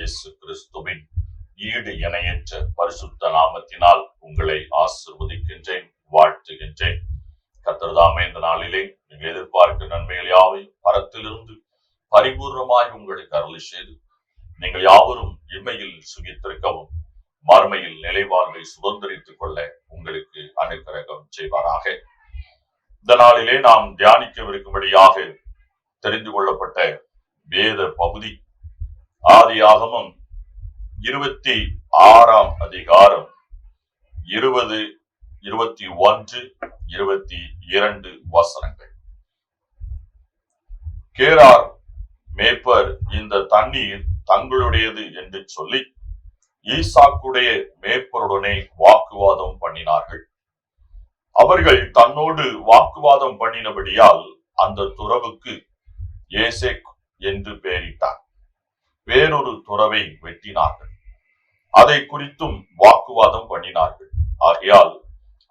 இயேசு கிறிஸ்துவின் ஈடு இணையற்ற பரிசுத்த நாமத்தினால் உங்களை ஆசீர்வதிக்கின்றேன், வாழ்த்துகின்றேன். கர்த்தர் தாமே இந்த நாளிலே நீங்கள் எதிர்பார்க்கும் நன்மைகள் யாவையும் பரத்திலிருந்து பரிபூர்ணமாய் உங்களுக்கு அருளி செய்து நீங்கள் யாவரும் இம்மையில் சுகித்திருக்கவும் மறுமையில் நிலைவாழ்வை சுதந்திரித்துக் கொள்ள உங்களுக்கு அனுக்கிரகம் செய்வாராக. இந்த நாளிலே நாம் தியானிக்கவிருக்கும்படியாக தெரிந்து கொள்ளப்பட்ட வேத பகுதி ஆதியாகமம் 26ஆம் அதிகாரம் 20, 21, 22 வசனங்கள். கேரார் மேய்ப்பர் இந்த தண்ணீர் தங்களுடையது என்று சொல்லி ஈசாக்குடைய மேய்ப்பருடனே வாக்குவாதம் பண்ணினார்கள். அவர்கள் தன்னோடு வாக்குவாதம் பண்ணினபடியால் அந்த துறவுக்கு ஏசேக் என்று பெயரிட்டார். வேறொரு துறவை வெட்டினார்கள். அதை குறித்தும் வாக்குவாதம் பண்ணினார்கள். ஆகையால்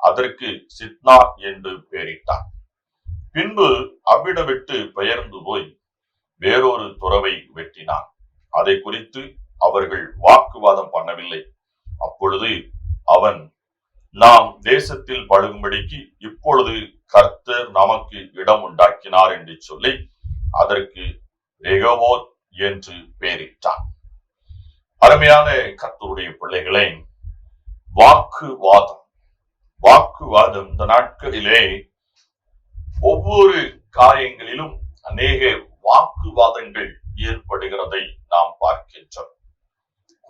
அதற்கு சித்னா என்று பெயரிட்டார். பின்பு அவ்விடம் விட்டு பெயர்ந்து போய் வேறொரு துறவை வெட்டினார். அதை குறித்து அவர்கள் வாக்குவாதம் பண்ணவில்லை. அப்பொழுது அவன், நாம் தேசத்தில் பழுகும்படிக்கு இப்பொழுது கர்த்தர் நமக்கு இடம் உண்டாக்கினார் என்று சொல்லி அதற்கு ரெகோவோத் என்று பெயரிட்டார். அருமையான கர்த்தருடைய பிள்ளைகளே, வாக்குவாதம் இந்த நாட்களிலே ஒவ்வொரு காரியங்களிலும் அநேக வாக்குவாதங்கள் ஏற்படுகிறதை நாம் பார்க்கின்றோம்.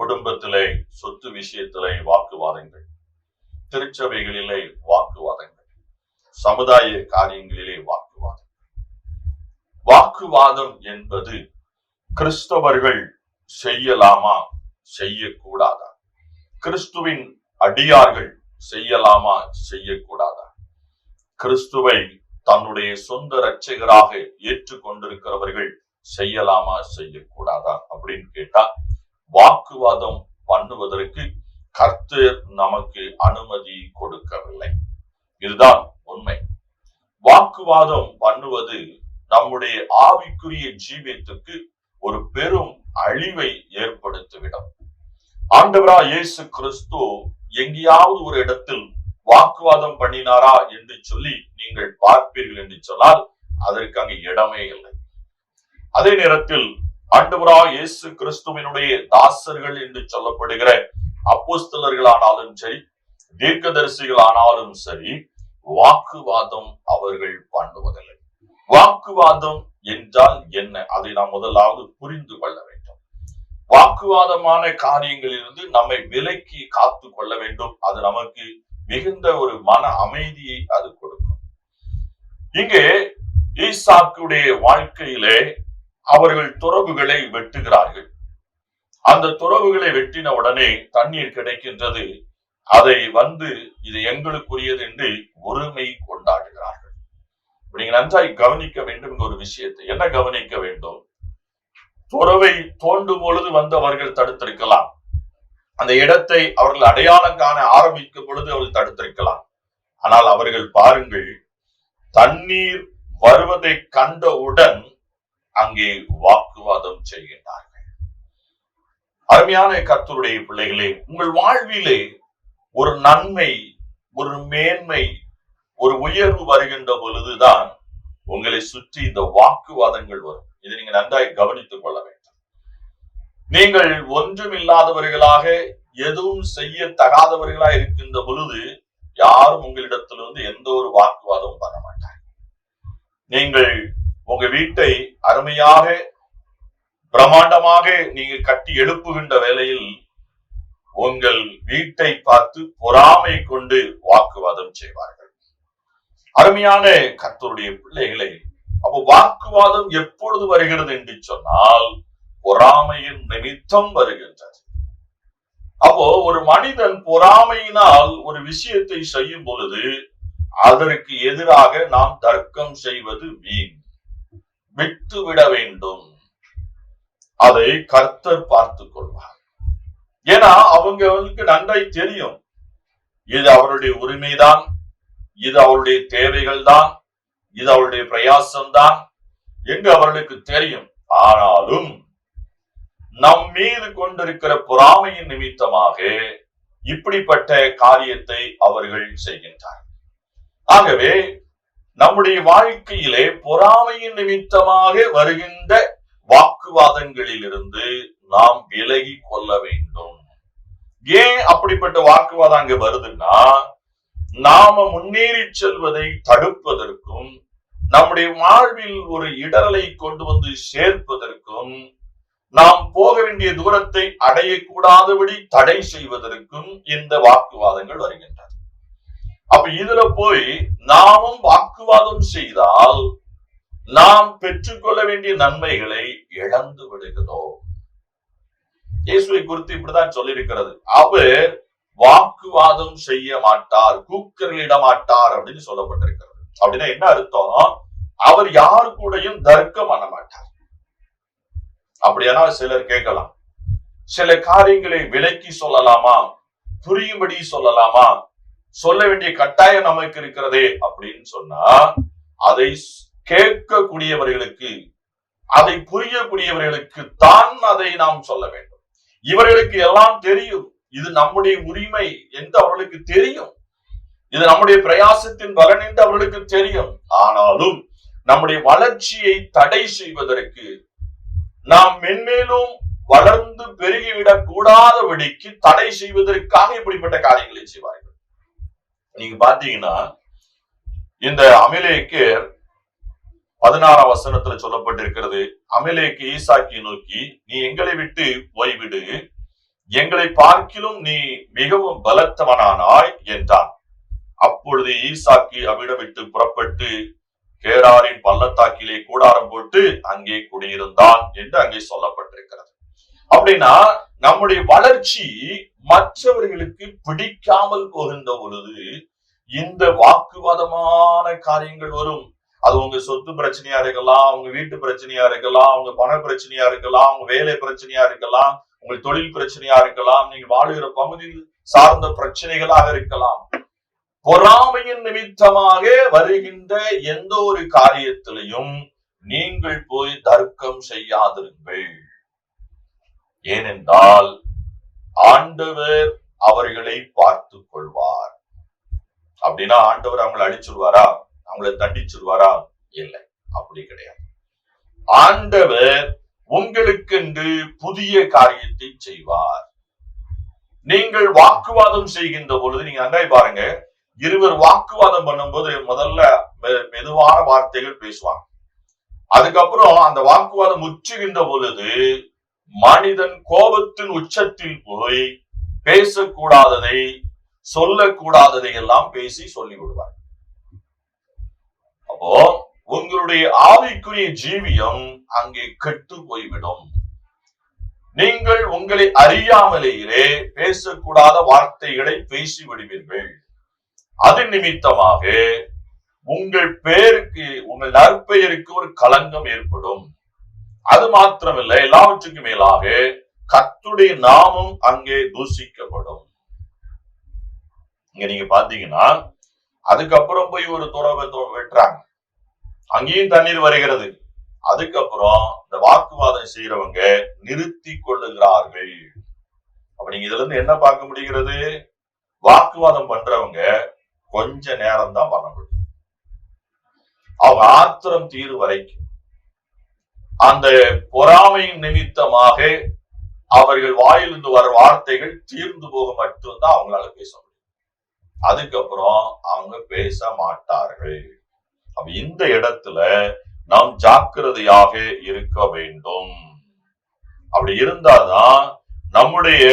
குடும்பத்திலே, சொத்து விஷயத்திலே வாக்குவாதங்கள், திருச்சபைகளிலே வாக்குவாதங்கள், சமுதாய காரியங்களிலே வாக்குவாதம் என்பது கிறிஸ்தவர்கள் செய்யலாமா, செய்யக்கூடாதா? கிறிஸ்துவின் அடியார்கள் செய்யலாமா, செய்யக்கூடாதா? கிறிஸ்துவை தன்னுடைய சொந்த இரட்சகராக ஏற்றுக்கொண்டிருக்கிறவர்கள் செய்யலாமா, செய்யக்கூடாதா அப்படின்னு கேட்டா, வாக்குவாதம் பண்ணுவதற்கு கர்த்தர் நமக்கு அனுமதி கொடுக்கவில்லை. இதுதான் உண்மை. வாக்குவாதம் பண்ணுவது நம்முடைய ஆவிக்குரிய ஜீவியத்துக்கு ஒரு பெரும் அழிவை ஏற்படுத்திவிடும். ஆண்டவராகிய இயேசு கிறிஸ்து எங்கேயாவது ஒரு இடத்தில் வாக்குவாதம் பண்ணினாரா என்று சொல்லி நீங்கள் பார்ப்பீர்கள் என்று சொன்னால் அதற்கு அங்கு இடமே இல்லை. அதே நேரத்தில் ஆண்டவராகிய இயேசு கிறிஸ்துவினுடைய தாசர்கள் என்று சொல்லப்படுகிற அப்போஸ்தலர்களானாலும் சரி, தீர்க்கதரிசிகளானாலும் சரி, வாக்குவாதம் அவர்கள் பண்ணுவதில்லை. வாக்குவாதம் என்றால் என்ன? அதை நாம் முதலாவது புரிந்து கொள்ள வேண்டும். வாக்குவாதமான காரியங்களிலிருந்து நம்மை விலக்கி காத்து கொள்ள வேண்டும். அது நமக்கு மிகுந்த ஒரு மன அமைதியை அது கொடுக்கும். இங்கே ஈசாக்குடைய வாழ்க்கையிலே அவர்கள் துறவுகளை வெட்டுகிறார்கள். அந்த துறவுகளை வெட்டின உடனே தண்ணீர் கிடைக்கின்றது. அதை இது எங்களுக்குரியது என்று உரிமை கொண்டாடுகிறார்கள். நீங்க நன்றாய் கவனிக்க வேண்டும் ஒரு விஷயத்தை. என்ன கவனிக்க வேண்டும்? துறவை தோண்டும் பொழுது அவர்கள் தடுத்திருக்கலாம். அந்த இடத்தை அவர்கள் அடையாளம் காண ஆரம்பிக்கும் பொழுது அவர்கள் தடுத்திருக்கலாம். ஆனால் அவர்கள் பாருங்கள், தண்ணீர் வருவதை கண்டவுடன் அங்கே வாக்குவாதம் செய்கின்றார்கள். அருமையான கர்த்தருடைய பிள்ளைகளே, உங்கள் வாழ்விலே ஒரு நன்மை, ஒரு மேன்மை, ஒரு உயர்வு வருகின்ற பொழுதுதான் உங்களை சுற்றி இந்த வாக்குவாதங்கள் வரும். இதை நீங்க நன்றாய் கவனித்துக் கொள்ள வேண்டும். நீங்கள் ஒன்றுமில்லாதவர்களாக, எதுவும் செய்ய தகாதவர்களாக இருக்கின்ற பொழுது யாரும் உங்களிடத்திலிருந்து எந்த ஒரு வாக்குவாதமும் பண்ண மாட்டாங்க. நீங்கள் உங்க வீட்டை அருமையாக பிரம்மாண்டமாக நீங்கள் கட்டி எழுப்புகின்ற வேளையில் உங்கள் வீட்டை பார்த்து பொறாமை கொண்டு வாக்குவாதம் செய்வார்கள். அருமையான கர்த்தருடைய பிள்ளைகளை, அப்போ வாக்குவாதம் எப்பொழுது வருகிறது என்று சொன்னால் பொறாமையின் நிமித்தம் வருகின்றது. அப்போ ஒரு மனிதன் பொறாமையினால் ஒரு விஷயத்தை செய்யும் பொழுது அதற்கு எதிராக நாம் தர்க்கம் செய்வது வீண், விட்டுவிட வேண்டும். அதை கர்த்தர் பார்த்துக் கொள்வார். ஏன்னா அவங்களுக்கு நன்றாய் தெரியும், இது அவருடைய உரிமைதான், இது அவருடைய தேவைகள் தான், இது அவருடைய பிரயாசம் தான் என்று அவர்களுக்கு தெரியும். ஆனாலும் நம் மீது கொண்டிருக்கிற பொறாமையின் நிமித்தமாக இப்படிப்பட்ட காரியத்தை அவர்கள் செய்கின்றார். ஆகவே நம்முடைய வாழ்க்கையிலே பொறாமையின் நிமித்தமாக வருகின்ற வாக்குவாதங்களிலிருந்து நாம் விலகி கொள்ள வேண்டும். ஏன் அப்படிப்பட்ட வாக்குவாதம் அங்க வருதுன்னா, நாம முன்னேறி செல்வதை தடுப்பதற்கும் நம்முடைய வாழ்வில் ஒரு இடரலை கொண்டு வந்து சேர்ப்பதற்கும் நாம் போக வேண்டிய தூரத்தை அடையக்கூடாதபடி தடை செய்வதற்கும் இந்த வாக்குவாதங்கள் வருகின்றன. அப்ப இதுல போய் நாமும் வாக்குவாதம் செய்தால் நாம் பெற்றுக்கொள்ள வேண்டிய நன்மைகளை இழந்து விடுகிறோம். இயேசுவை குறித்து இப்படிதான் சொல்லியிருக்கிறது, அவர் வாக்குவாதம் செய்ய மாட்டார், கூக்குரலிட மாட்டார் அப்படின்னு சொல்லப்பட்டிருக்கிறது. அப்படின்னா என்ன அர்த்தம்? அவர் யாரு கூடயும் தர்க்கம் பண்ண மாட்டார். அப்படியானா சிலர் கேட்கலாம், சில காரியங்களை விலக்கி சொல்லலாமா, புரியும்படி சொல்லலாமா, சொல்ல வேண்டிய கட்டாயம் நமக்கு இருக்கிறதே அப்படின்னு சொன்னா, அதை கேட்கக்கூடியவர்களுக்கு, அதை புரியக்கூடியவர்களுக்கு தான் அதை நாம் சொல்ல வேண்டும். இவர்களுக்கு எல்லாம் தெரியும், இது நம்முடைய உரிமை என்று அவர்களுக்கு தெரியும், இது நம்முடைய பிரயாசத்தின் பலன் என்று அவர்களுக்கு தெரியும். ஆனாலும் நம்முடைய வளர்ச்சியை தடை செய்வதற்கு, நாம் மென்மேலும் வளர்ந்து பெருகிவிடக் கூடாதபடிக்கு தடை செய்வதற்காக இப்படிப்பட்ட காரியங்களை செய்வார்கள். நீங்க பாத்தீங்கன்னா, இந்த அமலேக்கியர் 16ஆம் வசனத்துல சொல்லப்பட்டிருக்கிறது, அமலேக்கு ஈசாக்கை நோக்கி, நீ எங்களை விட்டு போய்விடு, எங்களை பார்க்கிலும் நீ மிகவும் பலத்தவனானாய் என்றான். அப்பொழுது ஈசாக்கு அவிடம் விட்டு புறப்பட்டு கேராரின் பள்ளத்தாக்கிலே கூடாரம் போட்டு அங்கே குடியிருந்தான் என்று அங்கே சொல்லப்பட்டிருக்கிறது. அப்படின்னா நம்முடைய வளர்ச்சி மற்றவர்களுக்கு பிடிக்காமல் போகின்ற பொழுது இந்த வாக்குவாதமான காரியங்கள் வரும். அது உங்க சொத்து பிரச்சனையா இருக்கலாம், உங்க வீட்டு பிரச்சனையா இருக்கலாம், உங்க பண பிரச்சனையா இருக்கலாம், உங்க வேலை பிரச்சனையா இருக்கலாம், உங்க தொழில் பிரச்சனையா இருக்கலாம், நீங்க வாழுகிற பகுதியில் சார்ந்த பிரச்சனைகளாக இருக்கலாம். பொறாமையின் நிமித்தமாக வருகின்ற எந்த ஒரு காரியத்திலையும் நீங்கள் போய் தர்க்கம் செய்யாதிருங்கள். ஏனென்றால் ஆண்டவர் அவர்களை பார்த்து கொள்வார். அப்படின்னா ஆண்டவர் அவங்களை அடிச்சிருவாரா, அவங்களை தண்டிச்சிருவாரா? இல்லை, அப்படி கிடையாது. ஆண்டவர் உங்களுக்கென்று புதிய காரியத்தை செய்வார். நீங்கள் வாக்குவாதம் செய்கின்ற பொழுது, நீங்க நன்றாய் பாருங்க, இருவர் வாக்குவாதம் பண்ணும்போது முதல்ல மெதுவான வார்த்தைகள் பேசுவாங்க. அதுக்கப்புறம் அந்த வாக்குவாதம் உச்சுகின்ற பொழுது மனிதன் கோபத்தின் உச்சத்தில் போய் பேசக்கூடாததை, சொல்லக்கூடாததை எல்லாம் பேசி சொல்லி விடுவார். அப்போ உங்களுடைய ஆவிக்குரிய ஜீவியம் அங்கே கெட்டு போய்விடும். நீங்கள் உங்களை அறியாமலேயே பேசக்கூடாத வார்த்தைகளை பேசி விடுவீர்கள். அது நிமித்தமாக உங்கள் பேருக்கு, உங்கள் நற்பெயருக்கு ஒரு களங்கம் ஏற்படும். அது மாத்திரமில்லை, எல்லாவற்றுக்கும் மேலாக கர்த்தருடைய நாமம் அங்கே தூஷிக்கப்படும். இங்க நீங்க பாத்தீங்கன்னா, அதுக்கப்புறம் போய் ஒரு துறவை வெட்டுறாங்க, அங்கேயும் தண்ணீர் வருகிறது. அதுக்கப்புறம் இந்த வாக்குவாதம் செய்யறவங்க நிறுத்தி கொள்ளுகிறார்கள். அப்ப நீங்க இதுல இருந்து என்ன பார்க்க முடிகிறது? வாக்குவாதம் பண்றவங்க கொஞ்ச நேரம் தான் பண்ண முடியும். அவங்க ஆத்திரம் தீரு வரைக்கும் அந்த பொறாமையின் நிமித்தமாக அவர்கள் வாயிலிருந்து வர வார்த்தைகள் தீர்ந்து போக மட்டும்தான் அவங்களால பேச முடியும். அதுக்கப்புறம் அவங்க பேச மாட்டார்கள். அப்ப இந்த இடத்துல நாம் ஜாக்கிரதையாக இருக்க வேண்டும். அப்படி இருந்தாதான் நம்முடைய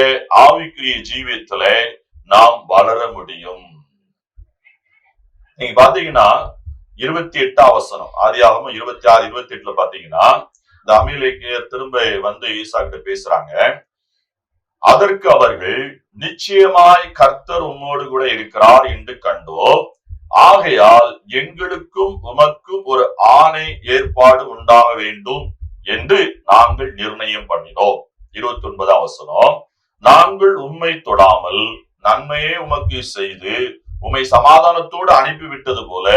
ஆவிக்குரிய ஜீவியத்துல நாம் வளர முடியும். நீங்க பாத்தீங்கன்னா 28ஆம் வசனம், ஆதியாகமம் 26, 28 பாத்தீங்கன்னா, இந்த அமலேக்கியர் திரும்ப வந்து ஈசா கிட்ட பேசுறாங்க. அதற்கு அவர்கள், நிச்சயமாய் கர்த்தர் உம்மோடு கூட இருக்கிறார் என்று கண்டோம், ஆகையால் எங்களுக்கும் உமக்கும் ஒரு ஆணை ஏற்பாடு உண்டாக வேண்டும் என்று நாங்கள் நிர்ணயம் பண்ணினோம். 29ஆம் வசனம், நாங்கள் உம்மை தொடாமல் நன்மையே உமக்கு செய்து உம்மை சமாதானத்தோடு அனுப்பிவிட்டது போல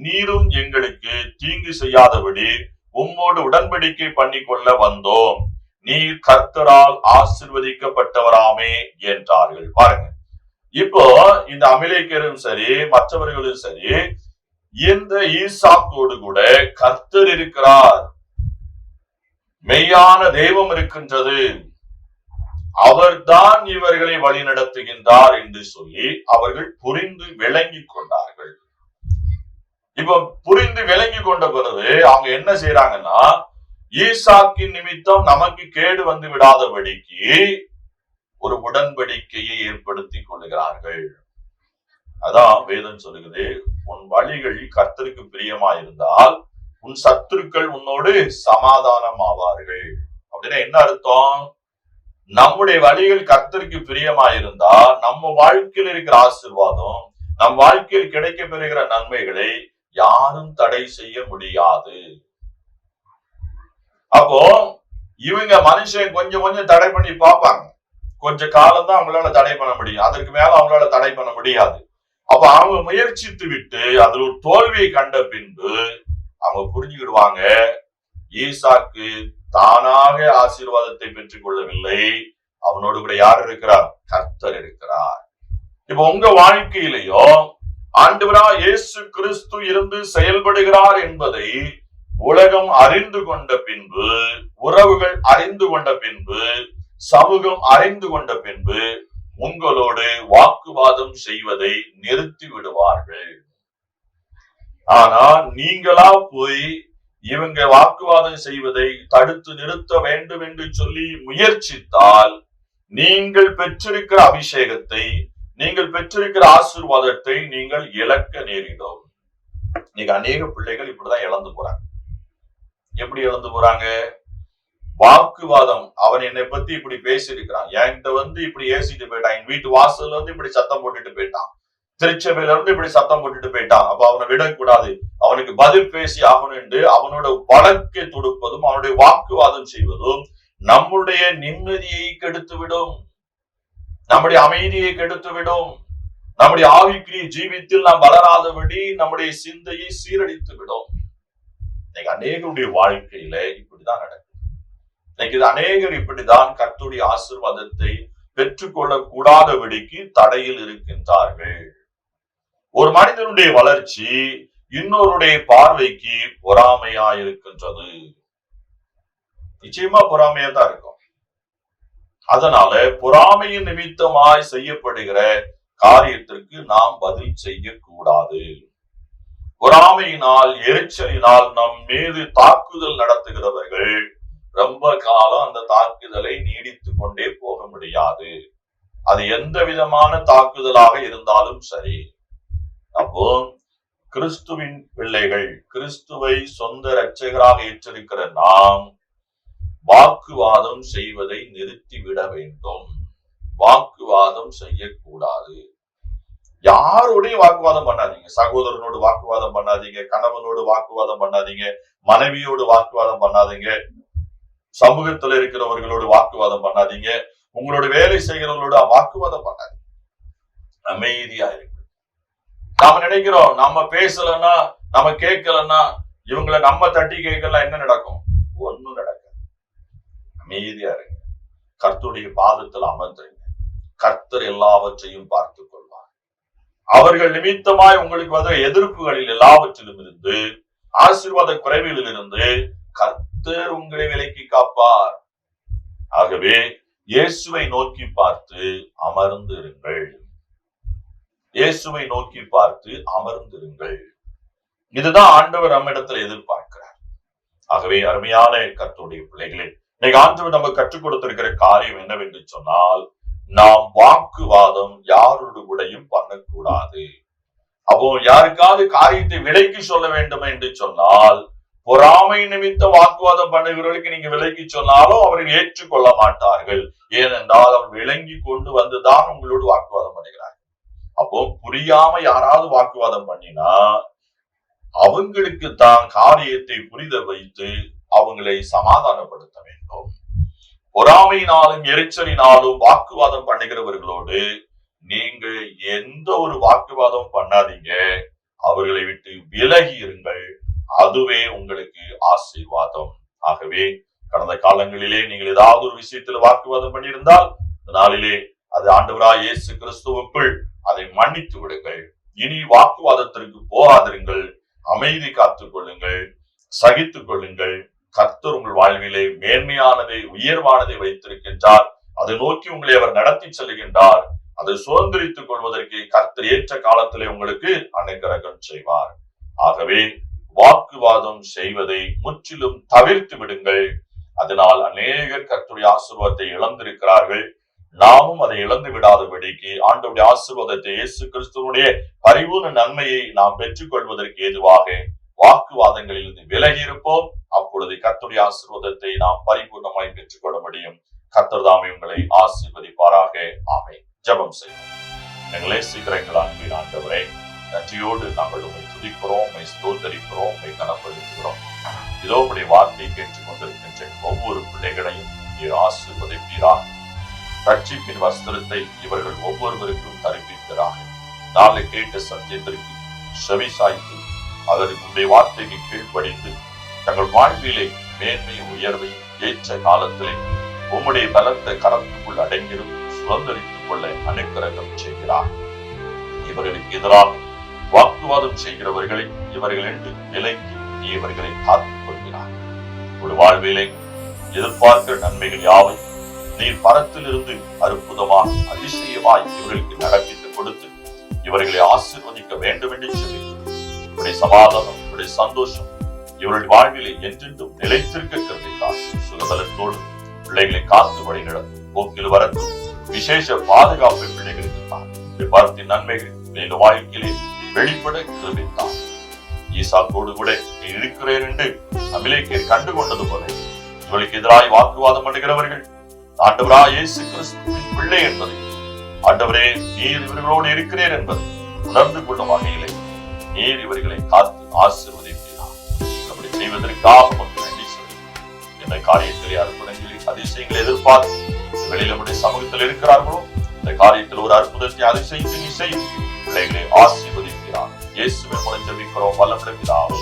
நீரும் எங்களுக்கு தீங்கு செய்யாதபடி உம்மோடு உடன்படிக்கை பண்ணி கொள்ள வந்தோம். நீர் கர்த்தரால் ஆசீர்வதிக்கப்பட்டவராமே என்றார்கள். பாருங்க, இப்போ இந்த அமலேக்கியரும் சரி மற்றவர்களும் சரி இந்த ஈசாக்கோடு கூட கர்த்தர் இருக்கிறார், மெய்யான தெய்வம் இருக்கின்றது, அவர்தான் இவர்களை வழிநடத்துகின்றார் என்று சொல்லி அவர்கள் புரிந்து விளங்கி கொண்டார்கள். இப்ப புரிந்து விளங்கி கொண்ட பிறகு அவங்க என்ன செய்யறாங்கன்னா, ஈசாக்கின் நிமித்தம் நமக்கு கேடு வந்து விடாதபடிக்கு ஒரு உடன்படிக்கையை ஏற்படுத்திக் கொள்கிறார்கள். அதான் வேதம் சொல்லுகிறது, உன் வழிகள் கர்த்தருக்கு பிரியமாயிருந்தால் உன் சத்துருக்கள் உன்னோடு சமாதானம் ஆவார்கள். அப்படின்னா என்ன அர்த்தம்? நம்முடைய வழிகள் கர்த்தருக்கு பிரியமாயிருந்தா நம்ம வாழ்க்கையில் இருக்கிற ஆசீர்வாதம், நம் வாழ்க்கையில் கிடைக்க பெறுகிற நன்மைகளை யாரும் தடை செய்ய முடியாது. அப்போ இவங்க மனுஷன் கொஞ்சம் கொஞ்சம் தடை பண்ணி பார்ப்பாங்க, கொஞ்ச காலம் தான் அவங்களால தடை பண்ண முடியும், அதற்கு மேல அவங்களால தடை பண்ண முடியாது. அப்ப அவங்க முயற்சித்து விட்டு அதுல ஒரு தோல்வியை கண்ட பின்பு அவங்க புரிஞ்சுக்கிடுவாங்க, ஈசாக்கு தானாக ஆசீர்வாதத்தை பெற்றுக் கொள்ளவில்லை, அவனோடு கூட யார் இருக்கிறார்? கர்த்தர் இருக்கிறார். இப்ப உங்க வாழ்க்கையிலையும் ஆண்டவராகிய இயேசு கிறிஸ்து இருந்து செயல்படுகிறார் என்பதை உலகம் அறிந்து கொண்ட பின்பு, உறவுகள் அறிந்து கொண்ட பின்பு, சமூகம் அறிந்து கொண்ட பின்பு உங்களோடு வாக்குவாதம் செய்வதை நிறுத்தி விடுவார்கள். ஆனா நீங்களா போய் இவங்க வாக்குவாதம் செய்வதை தடுத்து நிறுத்த வேண்டும் என்று சொல்லி முயற்சித்தால் நீங்கள் பெற்றிருக்கிற அபிஷேகத்தை, நீங்கள் பெற்றிருக்கிற ஆசீர்வாதத்தை நீங்கள் இழக்க நேரிடும். இன்னைக்கு அநேக பிள்ளைகள் இப்படிதான் இழந்து போறாங்க. எப்படி இழந்து போறாங்க? வாக்குவாதம், அவன் என்னை பத்தி இப்படி பேசியிருக்கிறான், என்கிட்ட வந்து இப்படி ஏசிட்டு போயிட்டான், என் வீட்டு வாசல்ல இருந்து இப்படி சத்தம் போட்டுட்டு போயிட்டான், திருச்சபையில இருந்து இப்படி சத்தம் போட்டுட்டு போயிட்டான், அப்ப அவனை விடக்கூடாது, அவனுக்கு பதில் பேசி ஆகணும் என்று அவனோட வழக்கை தொடுப்பதும் அவனுடைய வாக்குவாதம் செய்வதும் நம்முடைய நிம்மதியை கெடுத்துவிடும், நம்முடைய அமைதியை கெடுத்துவிடும், நம்முடைய ஆவிக்குரிய ஜீவித்தில் நாம் வளராதபடி நம்முடைய சிந்தையை சீரழித்து விடும். இன்னைக்கு அநேகருடைய வாழ்க்கையில இப்படிதான் நடக்கும். இன்னைக்கு அநேகர் இப்படிதான் கர்த்தருடைய ஆசீர்வாதத்தை பெற்றுக்கொள்ள கூடாதபடிக்கு தடையில் இருக்கின்றார்கள். ஒரு மனிதனுடைய வளர்ச்சி இன்னொருடைய பார்வைக்கு பொறாமையா இருக்கின்றது. நிச்சயமா பொறாமையா தான் இருக்கும். அதனால பொறாமையின் நிமித்தமாய் செய்யப்படுகிற காரியத்திற்கு நாம் பதில் செய்யக்கூடாது. பொறாமையினால், எரிச்சலினால் நம் மீது தாக்குதல் நடத்துகிறவர்கள் ரொம்ப காலம் அந்த தாக்குதலை நீடித்து கொண்டே போக முடியாது. அது எந்த விதமான தாக்குதலாக இருந்தாலும் சரி. அப்போ கிறிஸ்துவின் பிள்ளைகள், கிறிஸ்துவை சொந்த இரட்சகராக ஏற்றிருக்கிற நாம் வாக்குவாதம் செய்வதை நிறுத்திவிட வேண்டும். வாக்குவாதம் செய்யக்கூடாது. யாரோடையும் வாக்குவாதம் பண்ணாதீங்க. சகோதரனோடு வாக்குவாதம் பண்ணாதீங்க, கணவனோடு வாக்குவாதம் பண்ணாதீங்க, மனைவியோடு வாக்குவாதம் பண்ணாதீங்க, சமூகத்துல இருக்கிறவர்களோடு வாக்குவாதம் பண்ணாதீங்க, உங்களோட வேலை செய்கிறவங்களோட வாக்குவாதம் பண்ணாதீங்க. அமைதியா இருக்கு. நாம நினைக்கிறோம் நம்ம பேசலன்னா, நம்ம கேட்கலன்னா, இவங்களை நம்ம தட்டி கேட்கலாம், என்ன நடக்கும்? ஒண்ணும் நடக்காது. அமைதியா இருங்க. கர்த்தருடைய பாதத்தில் அமர்ந்துருங்க. கர்த்தர் எல்லாவற்றையும் பார்த்து கொள்வார். அவர்கள் நிமித்தமாய் உங்களுக்கு வந்த எதிர்ப்புகளில் எல்லாவற்றிலும் இருந்து, ஆசீர்வாத குறைவுகளில் இருந்து கர்த்தர் உங்களை விலக்கி காப்பார். ஆகவே இயேசுவை நோக்கி பார்த்து அமர்ந்திருங்கள். இயேசுவை நோக்கி பார்த்து அமர்ந்திருங்கள். இதுதான் ஆண்டவர் நம்மிடத்தில் எதிர்பார்க்கிறார். ஆகவே அருமையான கர்த்தருடைய பிள்ளைகளே, இன்னைக்கு ஆண்டவர் நம்ம கற்றுக் கொடுத்திருக்கிற காரியம் என்னவென்று சொன்னால், நாம் வாக்குவாதம் யாரோடு கூடயும் பண்ணக்கூடாது. அப்போ யாருக்காவது காரியத்தை விலைக்கு சொல்ல வேண்டும் என்று சொன்னால், பொறாமை நிமித்த வாக்குவாதம் பண்ணுகிறவர்களுக்கு நீங்க விலைக்கு சொன்னாலும் அவர்கள் ஏற்றுக்கொள்ள மாட்டார்கள். ஏனென்றால் அவர் விளங்கி கொண்டு வந்துதான் உங்களோடு வாக்குவாதம் பண்ணுகிறார். அப்போ புரியாம யாராவது வாக்குவாதம் பண்ணினா அவங்களுக்கு தான் காரியத்தை புரித வைத்து அவங்களை சமாதானப்படுத்த வேண்டும். பொறாமையினாலும் எரிச்சலினாலும் வாக்குவாதம் பண்ணுகிறவர்களோடு நீங்க எந்த ஒரு வாக்குவாதம் பண்ணாதீங்க. அவர்களை விட்டு விலகி இருங்கள். அதுவே உங்களுக்கு ஆசீர்வாதம். ஆகவே கடந்த காலங்களிலே நீங்கள் ஏதாவது ஒரு விஷயத்தில் வாக்குவாதம் பண்ணியிருந்தால் இந்த நாளிலே அது ஆண்டவராய் இயேசு கிறிஸ்துவுக்குள் அதை மன்னித்து விடுங்கள். இனி வாக்குவாதத்திற்கு போகாதிருங்கள். அமைதி காத்துக் கொள்ளுங்கள், சகித்துக் கொள்ளுங்கள். கர்த்தர் உங்கள் வாழ்விலே மேன்மையானதை, உயர்வானதை வைத்திருக்கின்றார். அதை நோக்கி உங்களை அவர் நடத்தி செல்கின்றார். அதை சுதந்திரித்துக் கொள்வதற்கு கர்த்தர் ஏற்ற காலத்திலே உங்களுக்கு அனுக்கிரகம் செய்வார். ஆகவே வாக்குவாதம் செய்வதை முற்றிலும் தவிர்த்து விடுங்கள். அதனால் அநேகர் கர்த்தருடைய ஆசீர்வாதத்தை இழந்திருக்கிறார்கள். நாமும் அதை இழந்து விடாதபடிக்கு ஆண்டவருடைய ஆசீர்வாதத்தை, இயேசு கிறிஸ்துவனுடைய பரிபூர்ண நன்மையை நாம் பெற்றுக் கொள்வதற்கு ஏதுவாக வாக்குவாதங்களில் இருந்து விலகி இருப்போம். அப்பொழுது கர்த்தருடைய ஆசீர்வாதத்தை நாம் பரிபூர்ணமாய் பெற்றுக் கொள்ள முடியும். கர்த்தர் தாமே உங்களை ஆசீர்வதிப்பாராக. ஆமென். ஜெபம் செய்வோம். எங்களை சீக்கிரங்கள் அன்பின் ஆண்டவரே, நன்றியோடு நாங்கள் உண்மை துதிக்கிறோம், உண்மை ஸ்தோத்தரிக்கிறோம், உண்மை கனப்படுத்துகிறோம். இதோ உடைய வார்த்தையை கேட்டுக் கொண்டிருக்கின்ற ஒவ்வொரு பிள்ளைகளையும் நீர் ஆசீர்வதிப்பீராக. ரட்சிப்பின் வஸ்திரத்தை இவர்கள் ஒவ்வொருவருக்கும் தரிப்பிக்கிறாக. நாளை கேட்ட சத்தியத்திற்கு செவி சாய்த்து அதற்கு உடைய வார்த்தைக்கு கீழ்ப்படிந்து தங்கள் வாழ்விலே மேன்மை உயர்வை ஏற்ற காலத்திலே உம்முடைய பலத்த கரத்துக்குள் அடங்கிடும் சுதந்திரித்துக் கொள்ள அனுக்கிரகம் செய்கிறார். இவர்களுக்கு எதிராக வாக்குவாதம் செய்கிறவர்களை இவர்கள் என்று விலக்கி இவர்களை காத்துக் கொள்கிறார். ஒரு வாழ்விலே எதிர்பார்க்கிற நன்மைகள் யாவை நீர் பரத்திலிருந்து அற்புதமாக அதிசயமாய் இவர்களுக்கு நடப்பித்துக் கொடுத்து இவர்களை ஆசீர்வதிக்க வேண்டும் என்று சொல்லி இவருடைய சமாதானம், இவருடைய சந்தோஷம் இவருடைய வாழ்விலே என்றென்றும் நிலைத்திருக்க கருதித்தார். சுகபலத்தோடு பிள்ளைகளை காத்து வழி நடத்தும். போக்கில் வரத்தும் விசேஷ பாதுகாப்பை பிள்ளைகளுக்கு தான் பார்த்தின் நன்மைகள் எங்க வாழ்க்கையிலே வெளிப்பட கிருபித்தார். ஈசாக்கோடு கூட நீ இருக்கிறேன் என்று அபிலேக்கர் கண்டு கொண்டது போல இவளுக்கு எதிராய் வாக்குவாதம் பண்ணுகிறவர்கள் ஆண்டவராய் இயேசு கிறிஸ்துவின் பிள்ளை என்பதை, ஆண்டவரே நீர் இவர்களோடு இருக்கிறேன் என்பதை உணர்ந்து கொள்ளும் வகையிலே நீர் இவர்களை காத்து ஆசீர்வதிக்கிறார். அப்படி செய்வதற்காக மக்கள் நன்றி சொல்லுங்கள். இந்த காரியத்திலே அற்புதங்களில் அதிசயங்களை எதிர்பார்த்து வெளியில் நம்முடைய சமூகத்தில் இருக்கிறார்களோ இந்த காரியத்தில் ஒரு அற்புதத்தை அதிசயத்தை நீ செய்து பிள்ளைகளை ஆசீர்வதிக்கிறார். இயேசுவின் மூலம் ஜெபிக்கிறோம் வல்லமுள்ள பிதாவே.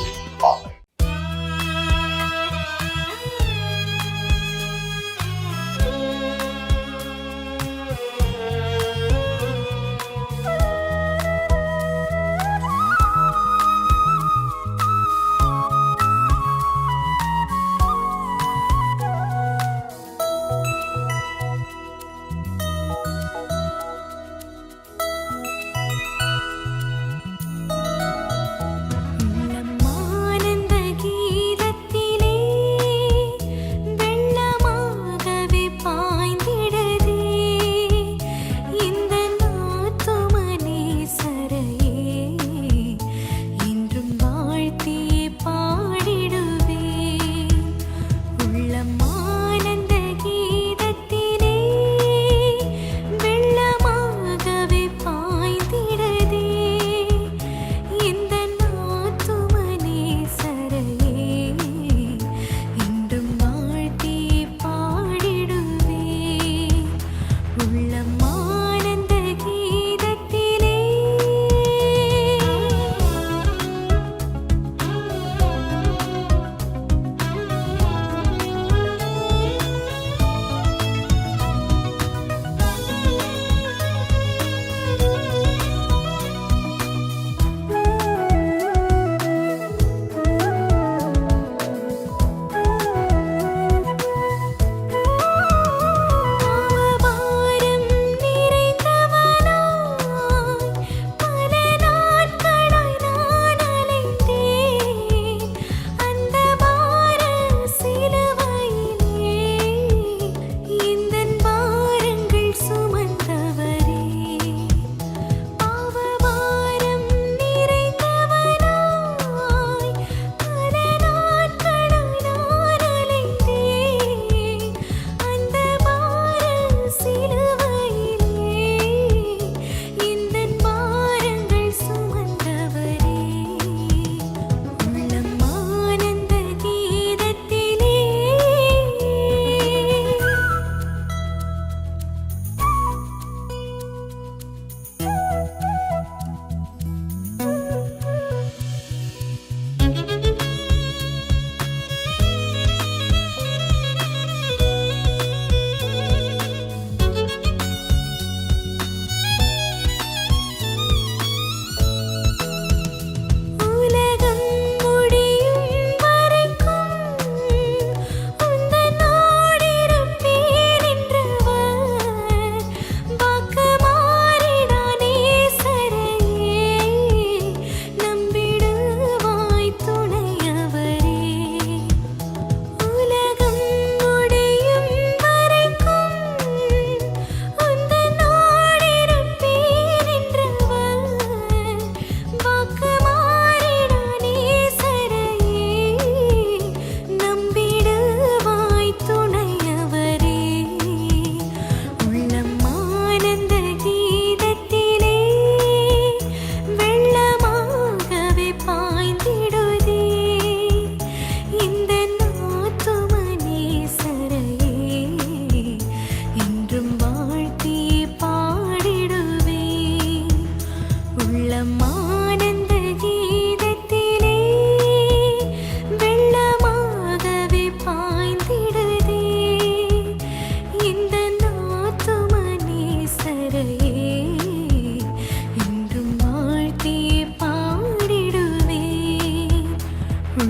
ஆமென். உள்ளம்மா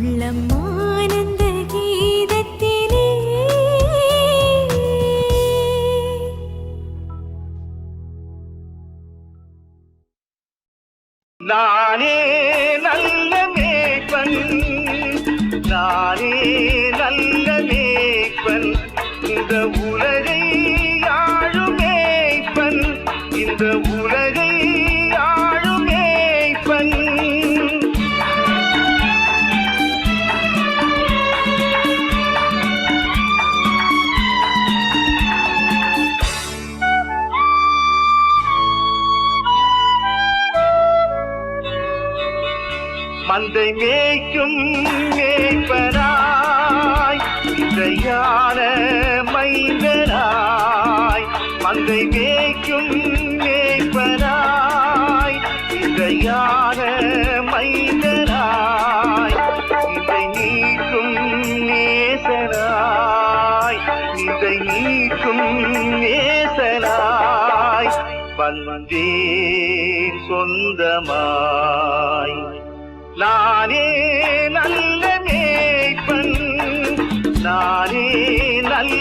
உள்ளம் ஆனந்த கீதத்திலே நானே நல்ல மேய்ப்பன், நானே நல்ல மேய்ப்பன், இந்த உலகை ஆளும் மேய்ப்பன், இந்த உலகை ஆளும் மேய்ப்பன். மந்தை மேய்க்கும் மேய்ப்பனாய், இசையான மைந்தனாய், மந்தை மேய்க்கும் மேய்ப்பனாய், இசையான மைந்தனாய், இதை நீக்கும் நேசனாய், இதை நீக்கும் நேசனாய் வந்தேன் சொந்தமாய். நானே நல்ல மேய்ப்பன், நானே நல்ல